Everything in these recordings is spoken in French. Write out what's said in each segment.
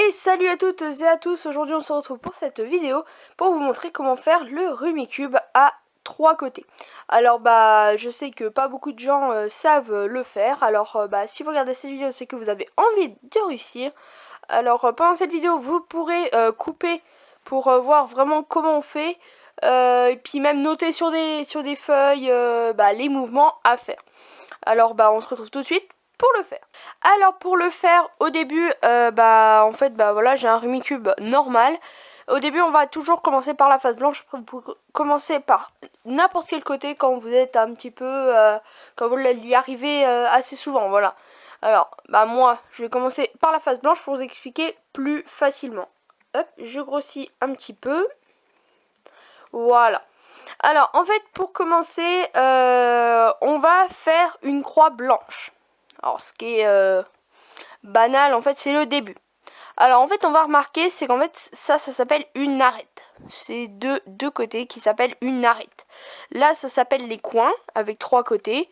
Et salut à toutes et à tous, aujourd'hui on se retrouve pour cette vidéo pour vous montrer comment faire le Rumicube à 3 côtés. Alors je sais que pas beaucoup de gens savent le faire, alors si vous regardez cette vidéo c'est que vous avez envie de réussir. Alors pendant cette vidéo vous pourrez couper pour voir vraiment comment on fait, et puis même noter sur des feuilles les mouvements à faire. Alors on se retrouve tout de suite pour le faire. Alors pour le faire au début voilà, j'ai un Rumicube normal. Au début on va toujours commencer par la face blanche pour commencer par n'importe quel côté quand vous êtes un petit peu quand vous y arrivez assez souvent, voilà. Alors moi je vais commencer par la face blanche pour vous expliquer plus facilement. Hop, je grossis un petit peu. Voilà. Alors en fait pour commencer on va faire une croix blanche. Alors ce qui est banal en fait c'est le début. Alors en fait on va remarquer c'est qu'en fait ça s'appelle une arête. C'est deux côtés qui s'appellent une arête. Là ça s'appelle les coins avec 3 côtés.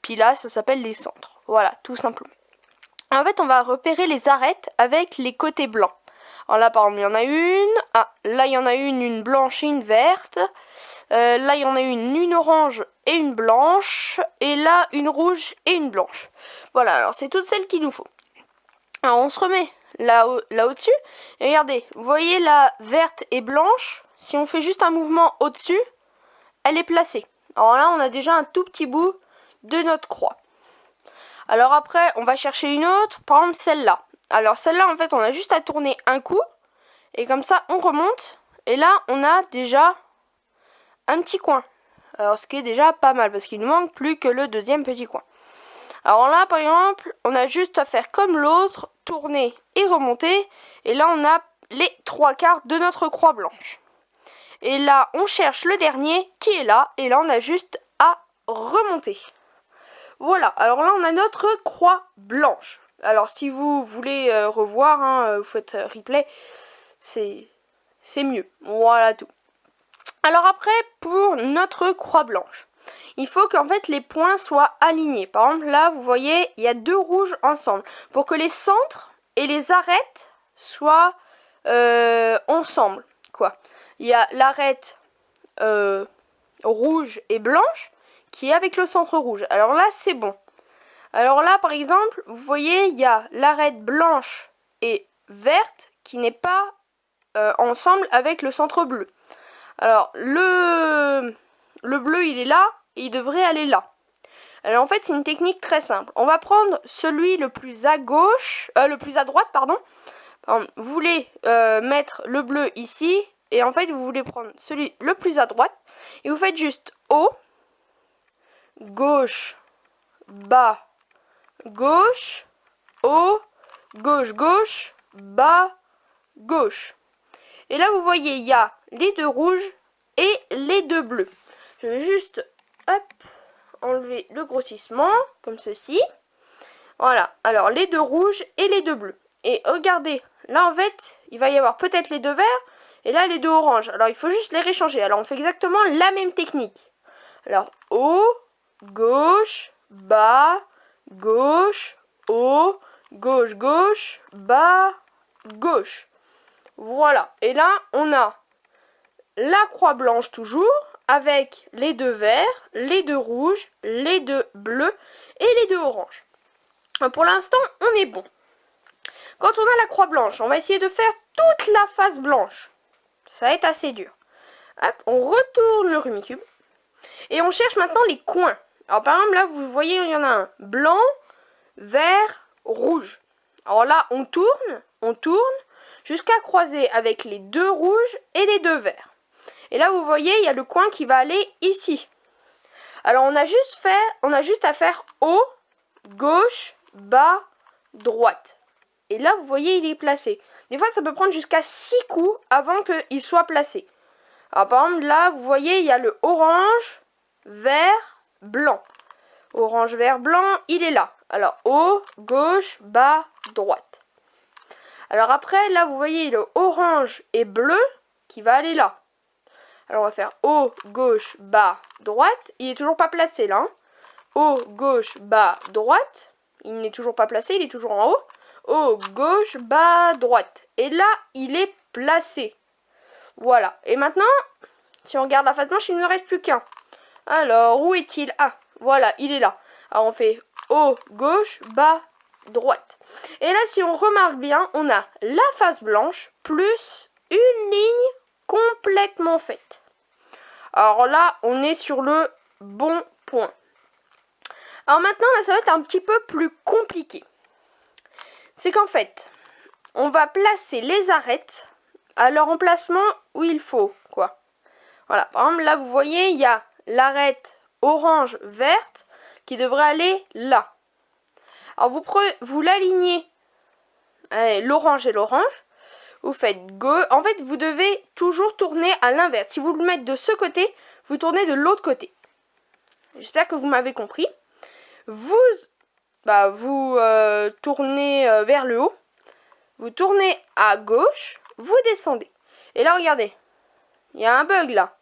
Puis là ça s'appelle les centres. Voilà, tout simplement. En fait on va repérer les arêtes avec les côtés blancs. Alors là par exemple il y en a une. Ah là il y en a une blanche et une verte. Là il y en a une orange et une blanche. Et là une rouge et une blanche. Voilà, alors c'est toutes celles qu'il nous faut. Alors on se remet là au-dessus. Et regardez, vous voyez la verte et blanche. Si on fait juste un mouvement au-dessus, elle est placée. Alors là on a déjà un tout petit bout de notre croix. Alors après on va chercher une autre, par exemple celle-là. Alors celle-là en fait on a juste à tourner un coup. Et comme ça on remonte. Et là on a déjà un petit coin. Alors ce qui est déjà pas mal parce qu'il nous manque plus que le deuxième petit coin. Alors là par exemple on a juste à faire comme l'autre, tourner et remonter. Et là on a les 3/4 de notre croix blanche. Et là on cherche le dernier qui est là. Et là on a juste à remonter. Voilà, alors là on a notre croix blanche. Alors si vous voulez revoir, vous faites replay, c'est mieux. Voilà tout. Alors après, pour notre croix blanche, il faut qu'en fait les points soient alignés. Par exemple là, vous voyez, il y a 2 rouges ensemble. Pour que les centres et les arêtes soient ensemble, quoi. Il y a l'arête rouge et blanche qui est avec le centre rouge. Alors là, c'est bon. Alors là, par exemple, vous voyez, il y a l'arête blanche et verte qui n'est pas ensemble avec le centre bleu. Alors, le bleu, il est là, et il devrait aller là. Alors, en fait, c'est une technique très simple. On va prendre celui le plus à gauche, le plus à droite, pardon. Vous voulez mettre le bleu ici, et en fait, vous voulez prendre celui le plus à droite, et vous faites juste haut, gauche, bas, gauche, haut, gauche, gauche, bas, gauche. Et là, vous voyez, il y a les 2 rouges et les 2 bleus. Je vais juste enlever le grossissement, comme ceci. Voilà, alors les 2 rouges et les 2 bleus. Et regardez, là en fait, il va y avoir peut-être les 2 verts et là les 2 oranges. Alors il faut juste les réchanger. Alors on fait exactement la même technique. Alors haut, gauche, bas, gauche, haut, gauche, gauche, bas, gauche. Voilà, et là on a la croix blanche toujours, avec les 2 verts, les 2 rouges, les 2 bleus et les 2 oranges. Pour l'instant, on est bon. Quand on a la croix blanche, on va essayer de faire toute la face blanche. Ça va être assez dur. Hop, on retourne le Rumicube. Et on cherche maintenant les coins. Alors par exemple, là, vous voyez, il y en a un blanc, vert, rouge. Alors là, on tourne, jusqu'à croiser avec les 2 rouges et les 2 verts. Et là, vous voyez, il y a le coin qui va aller ici. Alors, on a juste à faire haut, gauche, bas, droite. Et là, vous voyez, il est placé. Des fois, ça peut prendre jusqu'à 6 coups avant qu'il soit placé. Alors, par exemple, là, vous voyez, il y a le orange, vert, blanc. Orange, vert, blanc, il est là. Alors, haut, gauche, bas, droite. Alors après, là, vous voyez le orange et bleu qui va aller là. Alors, on va faire haut, gauche, bas, droite. Il n'est toujours pas placé, là. Haut, gauche, bas, droite. Il n'est toujours pas placé, il est toujours en haut. haut, gauche, bas, droite. Et là, il est placé. Voilà. Et maintenant, si on regarde la face blanche, il ne reste plus qu'un. Alors, où est-il? Ah, voilà, il est là. Alors, on fait haut, gauche, bas, droite. Et là, si on remarque bien, on a la face blanche plus une ligne complètement faite. Alors là, on est sur le bon point. Alors maintenant, là, ça va être un petit peu plus compliqué. C'est qu'en fait, on va placer les arêtes à leur emplacement où il faut, quoi. Voilà, par exemple, là, vous voyez, il y a l'arête orange-verte qui devrait aller là. Alors, vous l'alignez, l'orange et l'orange. Vous faites gauche. En fait, vous devez toujours tourner à l'inverse. Si vous le mettez de ce côté, vous tournez de l'autre côté. J'espère que vous m'avez compris. Vous tournez vers le haut. Vous tournez à gauche. Vous descendez. Et là, regardez. Il y a un bug là.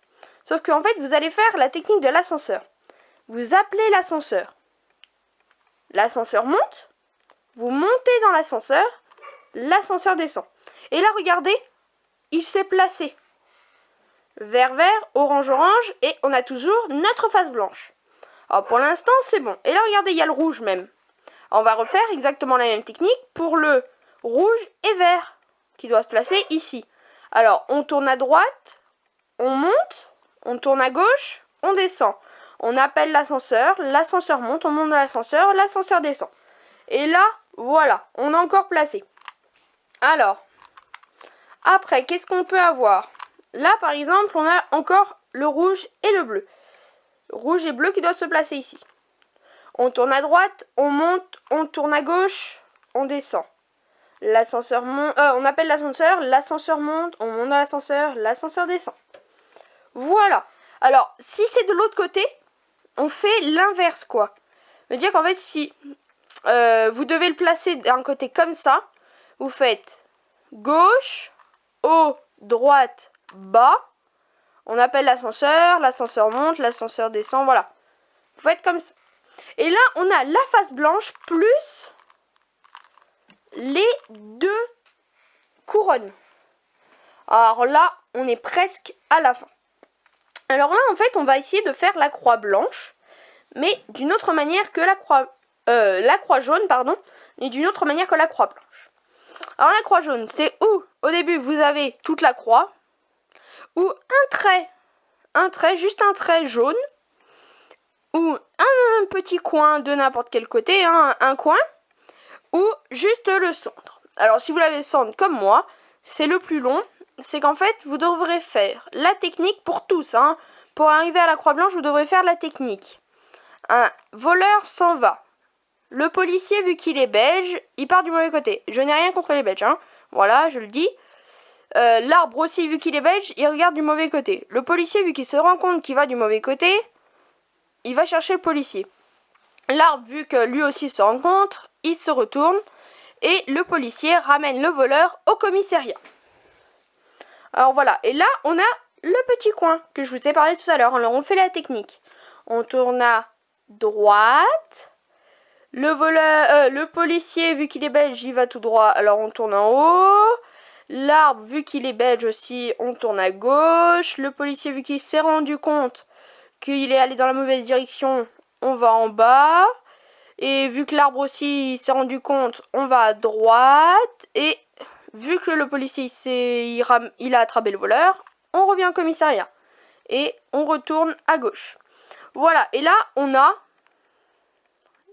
Sauf qu'en fait, vous allez faire la technique de l'ascenseur. Vous appelez l'ascenseur. L'ascenseur monte. Vous montez dans l'ascenseur. L'ascenseur descend. Et là, regardez, il s'est placé. Vert, vert, orange, orange. Et on a toujours notre face blanche. Alors, pour l'instant, c'est bon. Et là, regardez, il y a le rouge même. On va refaire exactement la même technique pour le rouge et vert qui doit se placer ici. Alors, on tourne à droite, on monte, on tourne à gauche, on descend. On appelle l'ascenseur monte, on monte dans l'ascenseur descend. Et là, voilà, on a encore placé. Alors, après, qu'est-ce qu'on peut avoir? Là, par exemple, on a encore le rouge et le bleu. Rouge et bleu qui doivent se placer ici. On tourne à droite, on monte, on tourne à gauche, on descend. L'ascenseur monte, on appelle l'ascenseur monte, on monte dans l'ascenseur descend. Voilà. Alors, si c'est de l'autre côté, on fait l'inverse, quoi. Ça veut dire qu'en fait, si vous devez le placer d'un côté comme ça, vous faites gauche, haut, droite, bas. On appelle l'ascenseur monte, l'ascenseur descend, voilà. Vous faites comme ça. Et là, on a la face blanche plus les deux couronnes. Alors là, on est presque à la fin. Alors là, en fait, on va essayer de faire la croix blanche, mais d'une autre manière que la croix jaune, pardon, et d'une autre manière que la croix blanche. Alors la croix jaune, c'est où au début vous avez toute la croix, ou juste un trait jaune, ou un petit coin de n'importe quel côté, un coin, ou juste le centre. Alors si vous l'avez le centre comme moi, c'est le plus long, c'est qu'en fait vous devrez faire la technique pour tous, pour arriver à la croix blanche vous devrez faire la technique. Un voleur s'en va. Le policier, vu qu'il est belge, il part du mauvais côté. Je n'ai rien contre les Belges, voilà, je le dis. L'arbre aussi, vu qu'il est belge, il regarde du mauvais côté. Le policier, vu qu'il se rend compte qu'il va du mauvais côté, il va chercher le policier. L'arbre, vu que lui aussi se rend compte, il se retourne. Et le policier ramène le voleur au commissariat. Alors voilà, et là, on a le petit coin que je vous ai parlé tout à l'heure. Alors on fait la technique. On tourne à droite. Le policier, vu qu'il est belge, il va tout droit, alors on tourne en haut. L'arbre, vu qu'il est belge aussi, on tourne à gauche. Le policier, vu qu'il s'est rendu compte qu'il est allé dans la mauvaise direction, on va en bas. Et vu que l'arbre aussi s'est rendu compte, on va à droite. Et vu que le policier il a attrapé le voleur, on revient au commissariat. Et on retourne à gauche. Voilà, et là, on a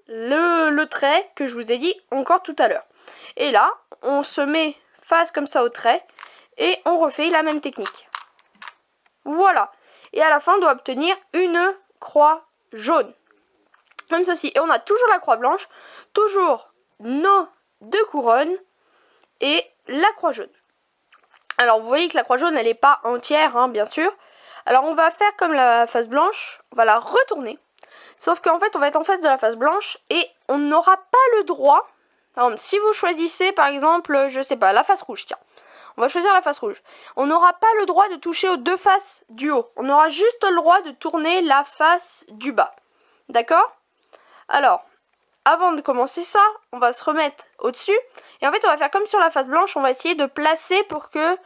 le trait que je vous ai dit encore tout à l'heure. Et là, on se met face comme ça au trait et on refait la même technique. Voilà. Et à la fin, on doit obtenir une croix jaune. Comme ceci. Et on a toujours la croix blanche, toujours nos deux couronnes et la croix jaune. Alors, vous voyez que la croix jaune, elle n'est pas entière, bien sûr. Alors, on va faire comme la face blanche. On va la retourner. Sauf qu'en fait, on va être en face de la face blanche et on n'aura pas le droit. Par exemple, si vous choisissez, par exemple, je sais pas, la face rouge, tiens. On va choisir la face rouge. On n'aura pas le droit de toucher aux deux faces du haut. On aura juste le droit de tourner la face du bas. D'accord? Alors, avant de commencer ça, on va se remettre au-dessus. Et en fait, on va faire comme sur la face blanche, on va essayer de placer pour que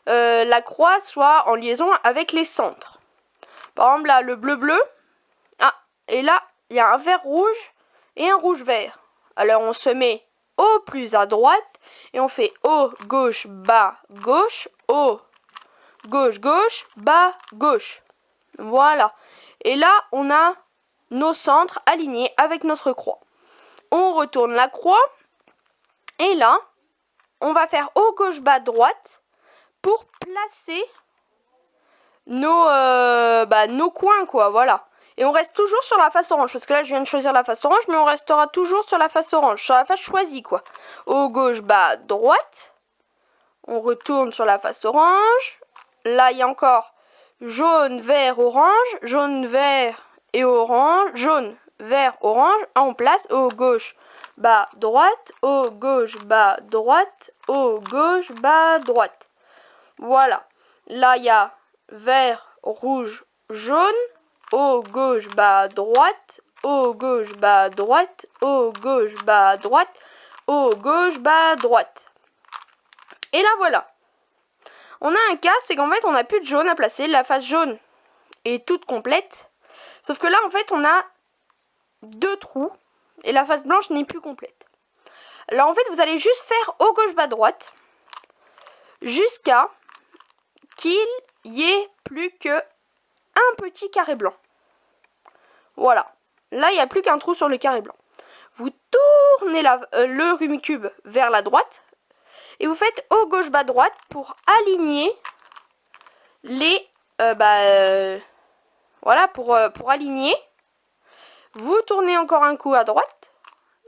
la croix soit en liaison avec les centres. Par exemple, là, le bleu-bleu. Ah, et là, il y a un vert rouge et un rouge vert. Alors, on se met au plus à droite et on fait haut, gauche, bas, gauche, haut, gauche, gauche, bas, gauche. Voilà. Et là, on a nos centres alignés avec notre croix. On retourne la croix. Et là, on va faire haut, gauche, bas, droite pour placer nos coins, quoi. Voilà. Et on reste toujours sur la face orange. Parce que là, je viens de choisir la face orange, mais on restera toujours sur la face orange. Sur la face choisie, quoi. Haut, gauche, bas, droite. On retourne sur la face orange. Là, il y a encore jaune, vert, orange. Jaune, vert et orange. Jaune, vert, orange. On place haut, gauche, bas, droite. Haut, gauche, bas, droite. Haut, gauche, bas, droite. Voilà. Là, il y a vert, rouge, jaune. Haut, gauche, bas, droite. Haut, gauche, bas, droite. Haut, gauche, bas, droite. Haut, gauche, bas, droite. Et là, voilà. On a un cas, c'est qu'en fait, on n'a plus de jaune à placer. La face jaune est toute complète. Sauf que là, en fait, on a 2 trous. Et la face blanche n'est plus complète. Alors, en fait, vous allez juste faire haut, gauche, bas, droite. Jusqu'à qu'il y ait plus que un petit carré blanc. Voilà. Là, il n'y a plus qu'un trou sur le carré blanc. Vous tournez le Rumicube vers la droite. Et vous faites haut, gauche, bas, droite pour aligner les... voilà, pour aligner. Vous tournez encore un coup à droite.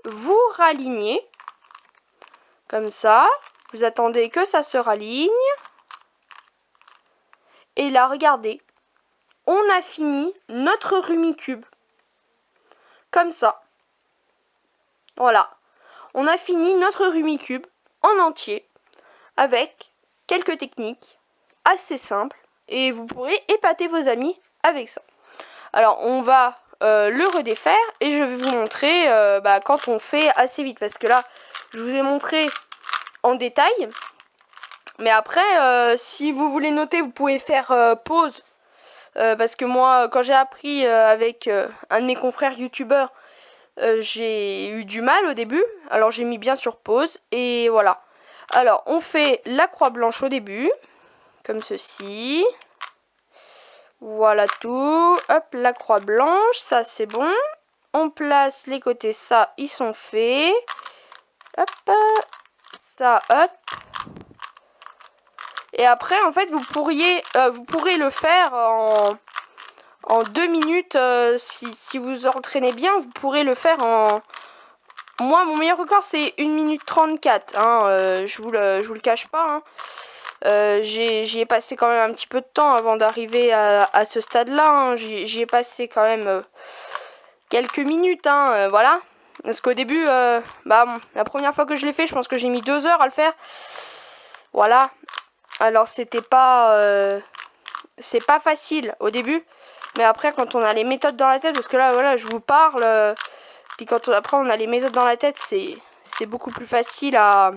Vous ralignez. Comme ça. Vous attendez que ça se raligne. Et là, regardez. On a fini notre Rumicube. Comme ça. Voilà. On a fini notre Rumicube en entier avec quelques techniques assez simples et vous pourrez épater vos amis avec ça. Alors on va le redéfaire et je vais vous montrer quand on fait assez vite parce que là je vous ai montré en détail, mais après si vous voulez noter vous pouvez faire pause parce que moi quand j'ai appris avec un de mes confrères youtubeurs j'ai eu du mal au début, alors j'ai mis bien sur pause et voilà. Alors on fait la croix blanche au début, comme ceci. Voilà tout. Hop, la croix blanche, ça c'est bon. On place les côtés, ça ils sont faits. Hop, ça, hop. Et après en fait vous pourrez le faire en 2 minutes, si vous entraînez bien, vous pourrez le faire en... Moi, mon meilleur record, c'est 1 minute 34. Hein, je vous le cache pas. Hein. J'y ai passé quand même un petit peu de temps avant d'arriver à ce stade-là. Hein. J'y ai passé quand même quelques minutes. Hein, voilà. Parce qu'au début, la première fois que je l'ai fait, je pense que j'ai mis 2 heures à le faire. Voilà. Alors, c'était pas... c'est pas facile au début. Mais après, quand on a les méthodes dans la tête, parce que là, voilà, je vous parle, puis après on a les méthodes dans la tête, c'est beaucoup plus facile à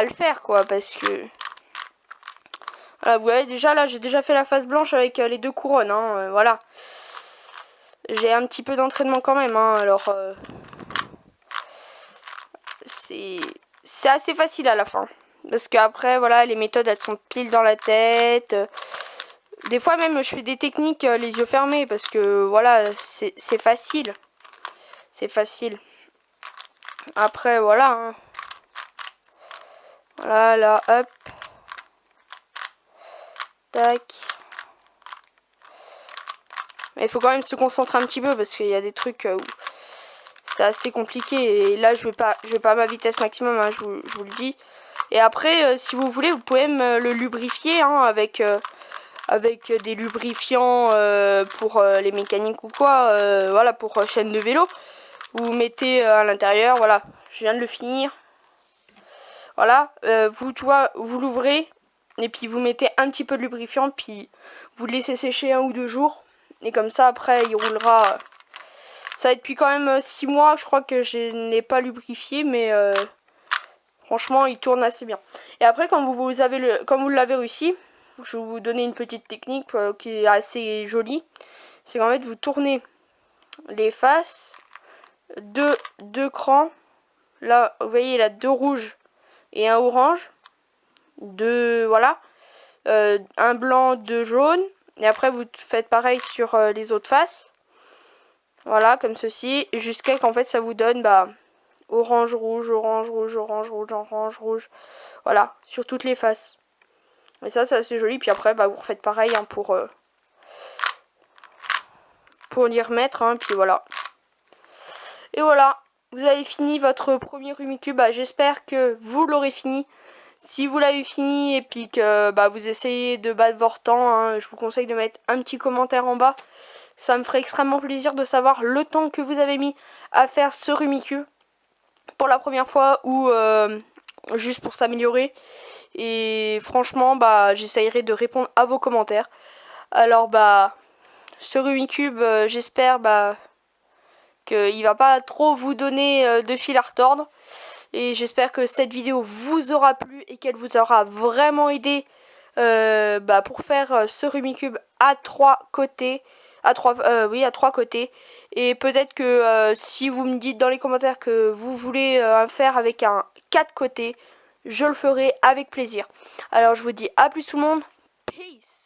le faire, quoi, parce que... Voilà, vous voyez, déjà, là, j'ai déjà fait la face blanche avec les 2 couronnes, hein, voilà. J'ai un petit peu d'entraînement quand même, hein, alors... c'est assez facile à la fin. Parce qu'après, voilà, les méthodes, elles sont pile dans la tête... Des fois même je fais des techniques les yeux fermés parce que voilà c'est facile. C'est facile. Après voilà. Hein. Voilà là hop. Tac. Mais il faut quand même se concentrer un petit peu parce qu'il y a des trucs où c'est assez compliqué. Et là je vais pas à ma vitesse maximum, hein, je vous le dis. Et après si vous voulez vous pouvez me le lubrifier hein, avec des lubrifiants pour les mécaniques ou quoi, voilà, pour chaîne de vélo. Vous mettez à l'intérieur, voilà, je viens de le finir. Voilà, vous l'ouvrez et puis vous mettez un petit peu de lubrifiant, puis vous le laissez sécher 1 ou 2 jours. Et comme ça, après, il roulera. Ça va être depuis quand même 6 mois, je crois que je n'ai pas lubrifié, mais Franchement, il tourne assez bien. Et après, quand vous l'avez réussi, je vais vous donner une petite technique qui est assez jolie. C'est qu'en fait, vous tournez les faces, deux crans. Là, vous voyez, il a 2 rouges et un orange. Voilà. Un blanc, 2 jaunes. Et après, vous faites pareil sur les autres faces. Voilà, comme ceci. Jusqu'à qu'en fait, ça vous donne orange, rouge, orange, rouge, orange, rouge, orange, rouge. Voilà, sur toutes les faces. Et ça, c'est assez joli. Puis après, vous refaites pareil hein, pour l'y remettre. Hein, puis voilà. Et voilà, vous avez fini votre premier Rumicube. J'espère que vous l'aurez fini. Si vous l'avez fini et puis que vous essayez de battre votre temps, hein, je vous conseille de mettre un petit commentaire en bas. Ça me ferait extrêmement plaisir de savoir le temps que vous avez mis à faire ce Rumicube pour la première fois ou juste pour s'améliorer. Et franchement, j'essayerai de répondre à vos commentaires. Alors ce Rumicube, j'espère qu'il va pas trop vous donner de fil à retordre. Et j'espère que cette vidéo vous aura plu et qu'elle vous aura vraiment aidé pour faire ce Rumicube à 3 côtés. À 3 côtés. Et peut-être que si vous me dites dans les commentaires que vous voulez faire avec un 4 côtés, je le ferai avec plaisir. Alors je vous dis à plus tout le monde. Peace.